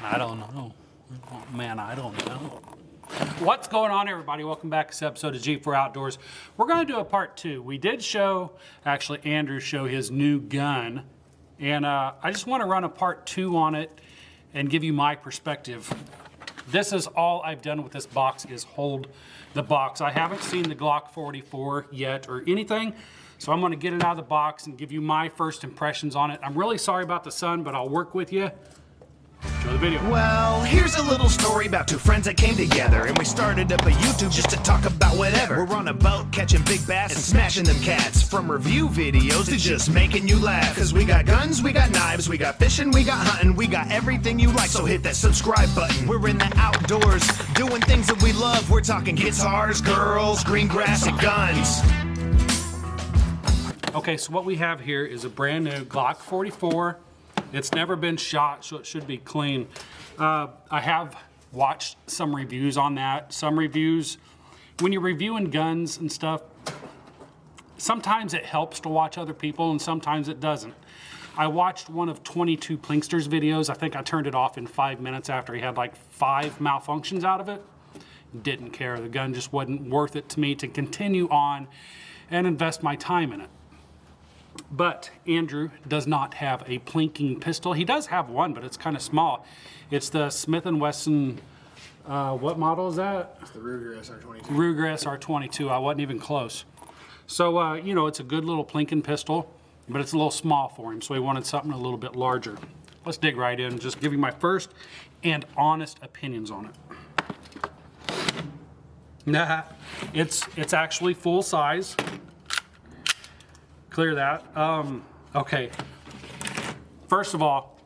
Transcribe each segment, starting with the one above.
I don't know. Oh, man, I don't know. What's going on, everybody? Welcome back to this episode of G4 Outdoors. We're going to do a part 2. We did show, actually, Andrew show his new gun. And I just want to run a part 2 on it and give you my perspective. This is all I've done with this box is hold the box. I haven't seen the Glock 44 yet or anything. So I'm going to get it out of the box and give you my first impressions on it. I'm really sorry about the sun, but I'll work with you. Enjoy the video. Well, here's a little story about two friends that came together, and we started up a YouTube just to talk about whatever. We're on a boat catching big bass and smashing them cats. From review videos to just making you laugh. Cause we got guns, we got knives, we got fishing, we got hunting, we got everything you like, so hit that subscribe button. We're in the outdoors, doing things that we love. We're talking guitars, girls, green grass, and guns. Okay, so what we have here is a brand new Glock 44. It's never been shot, so it should be clean. I have watched some reviews on that. Some reviews, when you're reviewing guns and stuff, sometimes it helps to watch other people and sometimes it doesn't. I watched one of 22 Plinkster's videos. I think I turned it off in 5 minutes after he had like 5 malfunctions out of it. Didn't care. The gun just wasn't worth it to me to continue on and invest my time in it. But Andrew does not have a plinking pistol. He does have one, but it's kind of small. It's the Smith & Wesson, what model is that? It's the Ruger SR22. Ruger SR22, I wasn't even close. So, you know, it's a good little plinking pistol, but it's a little small for him, so he wanted something a little bit larger. Let's dig right in and just give you my first and honest opinions on it. Nah, it's actually full size. Clear that. Okay. First of all,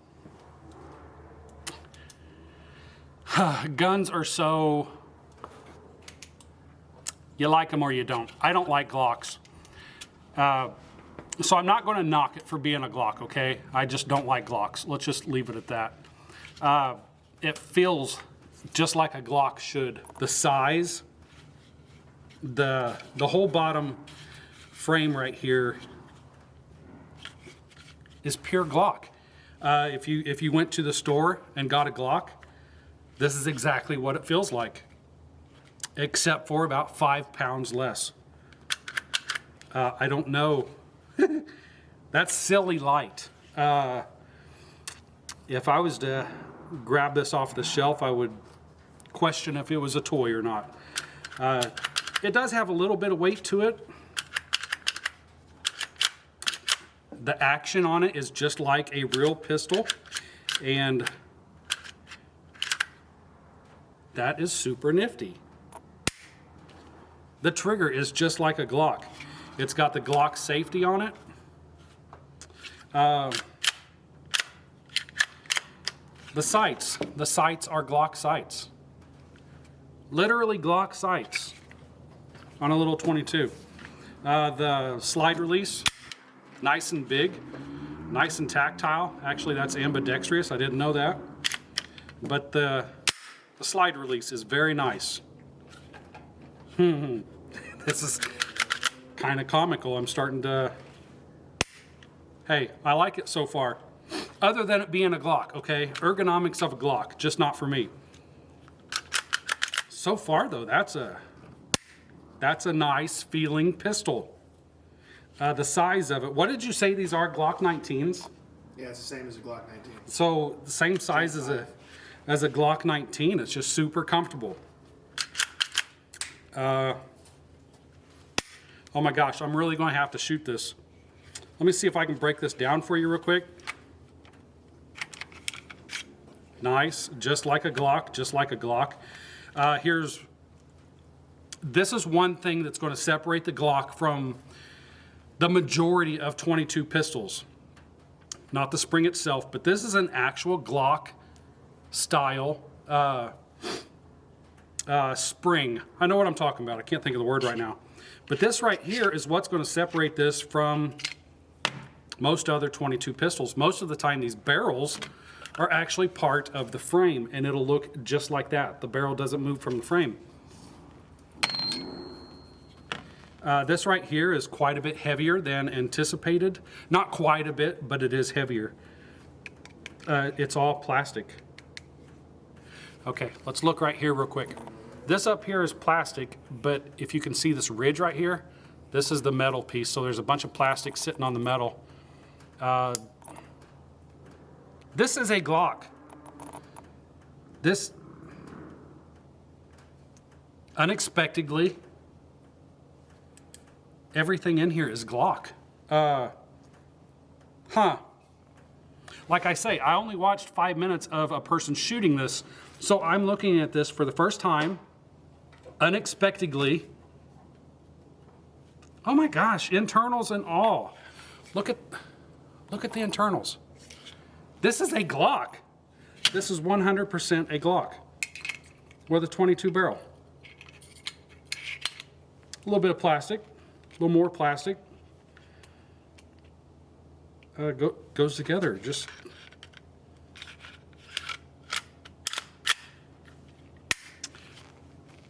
guns are so, you like them or you don't. I don't like Glocks. So I'm not going to knock it for being a Glock, okay? I just don't like Glocks. Let's just leave it at that. It feels just like a Glock should. The size, the whole bottom frame right here is pure Glock. If you went to the store and got a Glock, this is exactly what it feels like, except for about 5 pounds less. I don't know. That's silly light. If I was to grab this off the shelf, I would question if it was a toy or not. It does have a little bit of weight to it. The action on it is just like a real pistol, and that is super nifty. The trigger is just like a Glock. It's got the Glock safety on it. The sights are Glock sights. Literally Glock sights on a little 22. The slide release, nice and big, nice and tactile. Actually, that's ambidextrous. I didn't know that. But the slide release is very nice. This is kind of comical. I'm starting to... Hey, I like it so far. Other than it being a Glock, okay? Ergonomics of a Glock, just not for me. So far, though, that's a nice feeling pistol. The size of it. What did you say these are? Glock 19s? Yeah, it's the same as a Glock 19. So the same size as a Glock 19. It's just super comfortable. Oh my gosh, I'm really going to have to shoot this. Let me see if I can break this down for you real quick. Nice, just like a Glock, just like a Glock. This is one thing that's going to separate the Glock from the majority of 22 pistols. Not the spring itself, but this is an actual Glock style spring. I know what I'm talking about. I can't think of the word right now. But this right here is what's going to separate this from most other 22 pistols. Most of the time these barrels are actually part of the frame, and it'll look just like that. The barrel doesn't move from the frame. This right here is quite a bit heavier than anticipated. Not quite a bit, but it is heavier. It's all plastic. Okay, let's look right here real quick. This up here is plastic, but if you can see this ridge right here, this is the metal piece. So there's a bunch of plastic sitting on the metal. This is a Glock. This, unexpectedly, everything in here is Glock. Like I say, I only watched 5 minutes of a person shooting this, so I'm looking at this for the first time, unexpectedly. Oh my gosh, internals and all. Look at the internals. This is a Glock. This is 100% a Glock with a 22 barrel. A little bit of plastic, a little more plastic. Goes together. Just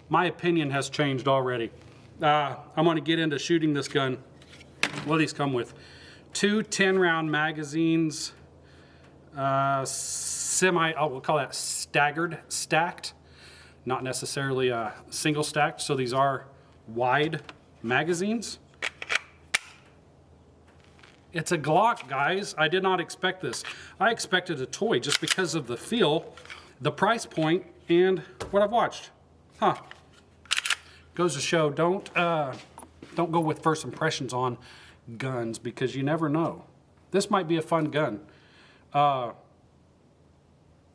my opinion has changed already. I'm going to get into shooting this gun. What do these come with? 2 10-round magazines, we'll call that stacked, not necessarily single stacked. So these are wide magazines. It's a Glock, guys. I did not expect this. I expected a toy just because of the feel, the price point, and what I've watched. Goes to show, don't go with first impressions on guns because you never know. This might be a fun gun.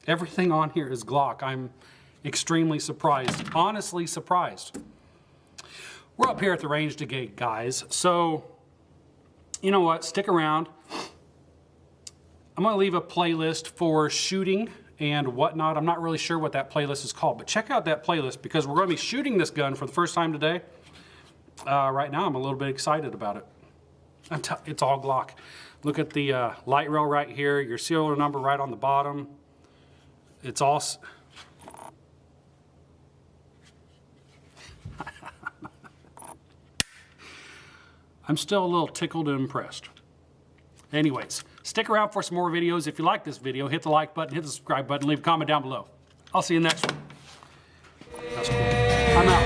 Everything on here is Glock. I'm extremely surprised, honestly surprised. We're up here at the range today, guys, so you know what, stick around. I'm gonna leave a playlist for shooting and whatnot. I'm not really sure what that playlist is called, but check out that playlist because we're gonna be shooting this gun for the first time today. Right now, I'm a little bit excited about it. It's all Glock. Look at the light rail right here, your serial number right on the bottom. It's all... I'm still a little tickled and impressed. Anyways, stick around for some more videos. If you like this video, hit the like button, hit the subscribe button, leave a comment down below. I'll see you next one. That's cool. I'm out.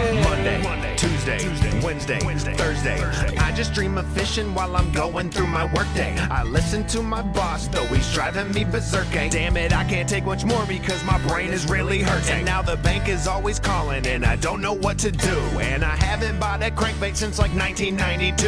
Monday, Tuesday, Wednesday, Thursday. I just dream of fishing while I'm going through my workday. I listen to my boss, though he's driving me berserk. Damn it, I can't take much more because my brain is really hurting. And now the bank is always calling and I don't know what to do. And I haven't bought a crankbait since like 1992.